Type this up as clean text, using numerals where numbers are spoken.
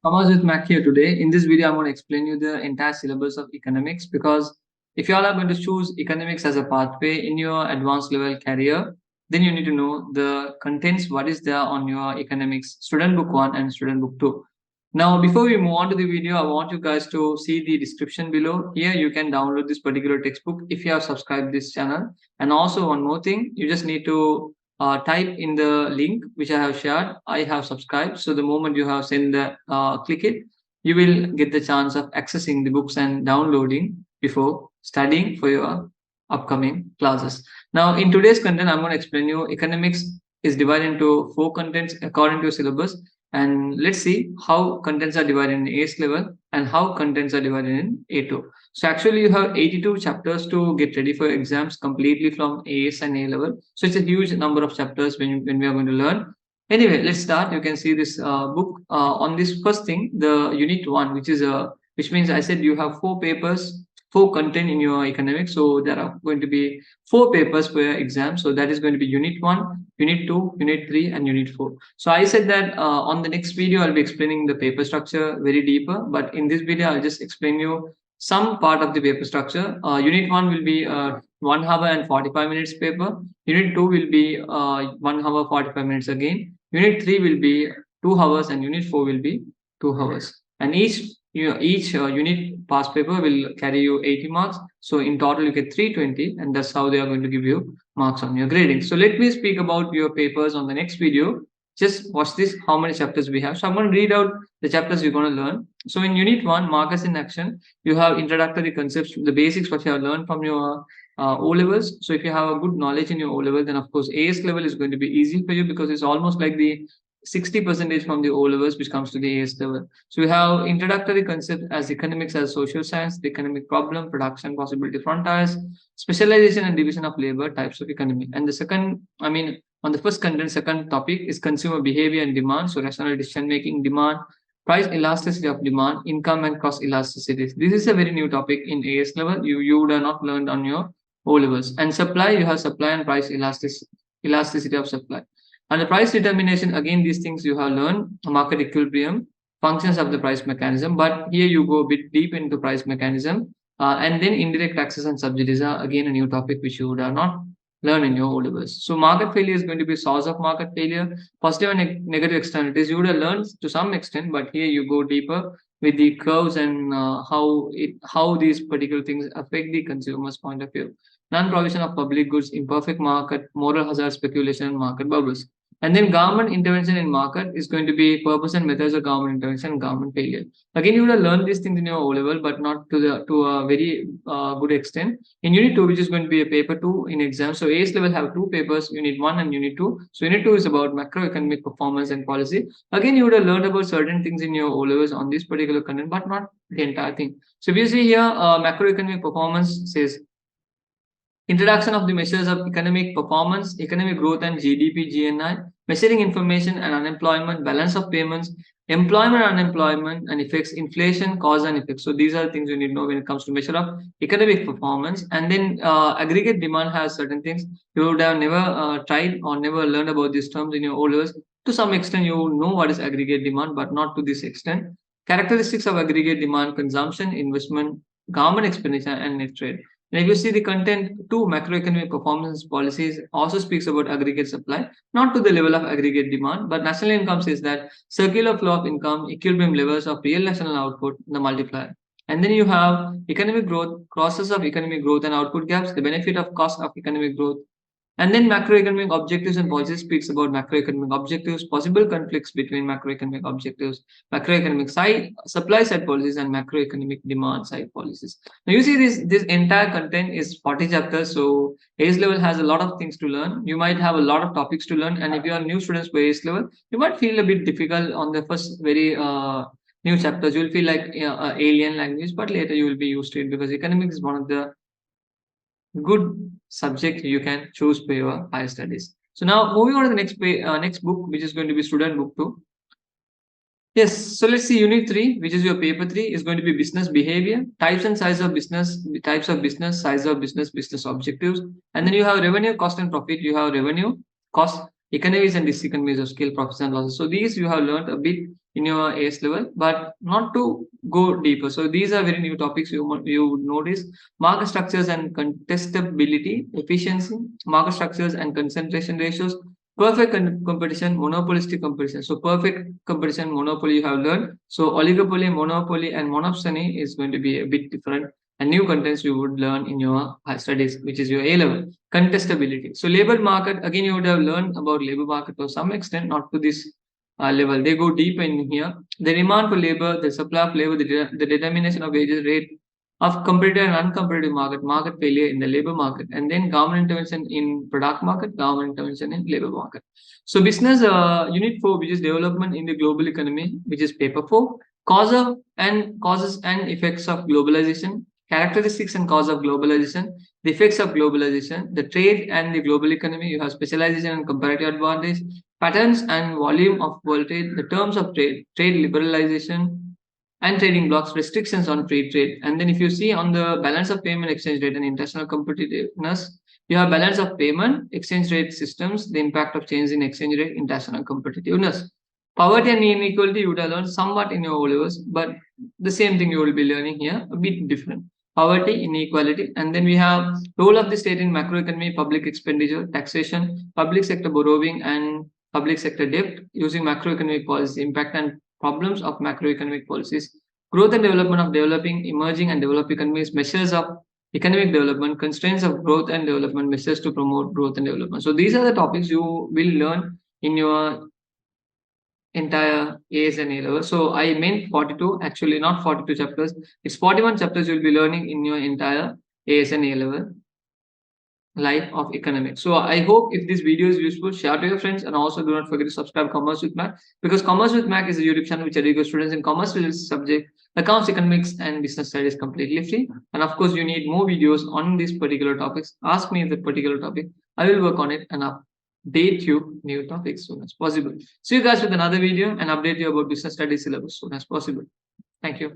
Thomas with Mac here today. In this video, I'm going to explain you the entire syllabus of economics because if you all are going to choose economics as a pathway in your advanced level career, then you need to know the contents, what is there on your economics student book 1 and student book 2. Now, before we move on to the video, I want you guys to see the description below. Here, you can download this particular textbook if you have subscribed this channel. And also, one more thing, you just need to type in the link which I have shared. I have subscribed. So the moment you have sent the click it, you will get the chance of accessing the books and downloading before studying for your upcoming classes. Now, in today's content, I'm going to explain you economics is divided into 4 contents according to syllabus, and let's see how contents are divided in AS level and how contents are divided in A2. So actually you have 82 chapters to get ready for exams completely from AS and A level. So it's a huge number of chapters when we are going to learn. Anyway, let's start. You can see this book on this first thing, the unit 1, which means I said you have 4 papers, 4 content in your economics. So there are going to be 4 papers per exam. So that is going to be unit 1, unit 2, unit 3, and unit 4. So I said that on the next video, I'll be explaining the paper structure very deeper. But in this video, I'll just explain you some part of the paper structure. Unit 1 will be 1 hour and 45 minutes paper. Unit 2 will be 1 hour 45 minutes again. Unit 3 will be 2 hours and unit 4 will be 2 hours. And each unit past paper will carry you 80 marks. So in total, you get 320, and that's how they are going to give you marks on your grading. So let me speak about your papers on the next video. Just watch this, how many chapters we have. So I'm going to read out the chapters you're going to learn. So in unit 1, markers in action, you have introductory concepts, the basics what you have learned from your O levels. So if you have a good knowledge in your O level, then of course AS level is going to be easy for you because it's almost like the 60% from the O levels which comes to the AS level. So we have introductory concept as economics as social science, the economic problem, production, possibility, frontiers, specialization and division of labor, types of economy. And the second, on the first content, second topic is consumer behavior and demand. So rational decision making, demand, price elasticity of demand, income and cost elasticities. This is a very new topic in AS level. You would have not learned on your O levels. And supply, you have supply and price elasticity of supply. And the price determination, again, these things you have learned, market equilibrium, functions of the price mechanism. But here you go a bit deep into price mechanism. And then indirect taxes and subsidies are again a new topic which you would have not learned in your O levels. So market failure is going to be source of market failure, positive and negative externalities. You would have learned to some extent, but here you go deeper with the curves and how these particular things affect the consumer's point of view. Non-provision of public goods, imperfect market, moral hazard, speculation, and market bubbles. And then government intervention in market is going to be purpose and methods of government intervention and government failure. Again, you would have learned these things in your O level, but not to a very good extent. In Unit 2, which is going to be a paper 2 in exam. So AS level have 2 papers, Unit 1 and Unit 2. So Unit 2 is about macroeconomic performance and policy. Again, you would have learned about certain things in your O levels on this particular content, but not the entire thing. So if you see here, macroeconomic performance says introduction of the measures of economic performance, economic growth and GDP, GNI, measuring information and unemployment, balance of payments, employment, unemployment, and effects, inflation, cause and effects. So these are things you need to know when it comes to measure of economic performance. And then aggregate demand has certain things you would have never tried or never learned about these terms in your O levels. To some extent, you know what is aggregate demand, but not to this extent. Characteristics of aggregate demand, consumption, investment, government expenditure, and net trade. And if you see the content, 2 macroeconomic performance policies also speaks about aggregate supply, not to the level of aggregate demand, but national income says that circular flow of income, equilibrium levels of real national output, the multiplier. And then you have economic growth, process of economic growth and output gaps, the benefit of cost of economic growth. And then macroeconomic objectives and policies speaks about macroeconomic objectives, possible conflicts between macroeconomic objectives, macroeconomic side, supply side policies, and macroeconomic demand side policies. Now you see this entire content is 40 chapters. So AS level has a lot of things to learn. You might have a lot of topics to learn. And if you are new students for AS level, you might feel a bit difficult on the first very new chapters. You will feel like alien language, but later you will be used to it because economics is one of the good subject you can choose for your higher studies. So now moving on to the next book, which is going to be student book 2. Yes, so let's see unit 3, which is your paper 3, is going to be business behavior, types and size of business, types of business, size of business, business objectives. And then you have revenue, cost and profit. You have revenue, cost, economies and diseconomies of scale, profits and losses. So these you have learned a bit in your AS level, but not to go deeper. So these are very new topics you would notice: market structures and contestability, efficiency, market structures and concentration ratios, perfect competition, monopolistic competition. So perfect competition, monopoly you have learned. So oligopoly, monopoly, and monopsony is going to be a bit different. And new contents you would learn in your high studies, which is your A level. Contestability. So labor market, again you would have learned about labor market to some extent, not to this level. They go deep in here. The demand for labor, the supply of labor, the determination of wages rate of competitive and uncompetitive market failure in the labor market, and then government intervention in product market, government intervention in labor market. So business unit 4, which is development in the global economy, which is paper 4, causes and effects of globalization, characteristics and cause of globalization, the effects of globalization, the trade and the global economy. You have specialization and comparative advantage, patterns and volume of world trade, the terms of trade liberalization and trading blocks, restrictions on free trade. And then if you see on the balance of payment, exchange rate, and international competitiveness, you have balance of payment, exchange rate systems, the impact of change in exchange rate, international competitiveness. Poverty and inequality you would have learned somewhat in your O levels, but the same thing you will be learning here, a bit different. Poverty, inequality, and then we have role of the state in macroeconomy, public expenditure, taxation, public sector borrowing, and public sector debt using macroeconomic policy, impact and problems of macroeconomic policies, growth and development of developing, emerging, and developed economies, measures of economic development, constraints of growth and development, measures to promote growth and development. So these are the topics you will learn in your entire A's and A level. So I meant 42, actually not 42 chapters. It's 41 chapters you'll be learning in your entire A's and A level life of economics. So I hope if this video is useful, share to your friends, and also do not forget to subscribe Commerce with Mac, because Commerce with Mac is a YouTube channel which educates students in commerce related subject, accounts, economics, and business studies completely free. And of course, you need more videos on these particular topics. Ask me that particular topic. I will work on it and update you new topics as soon as possible. See you guys with another video and update you about business studies syllabus as soon as possible. Thank you.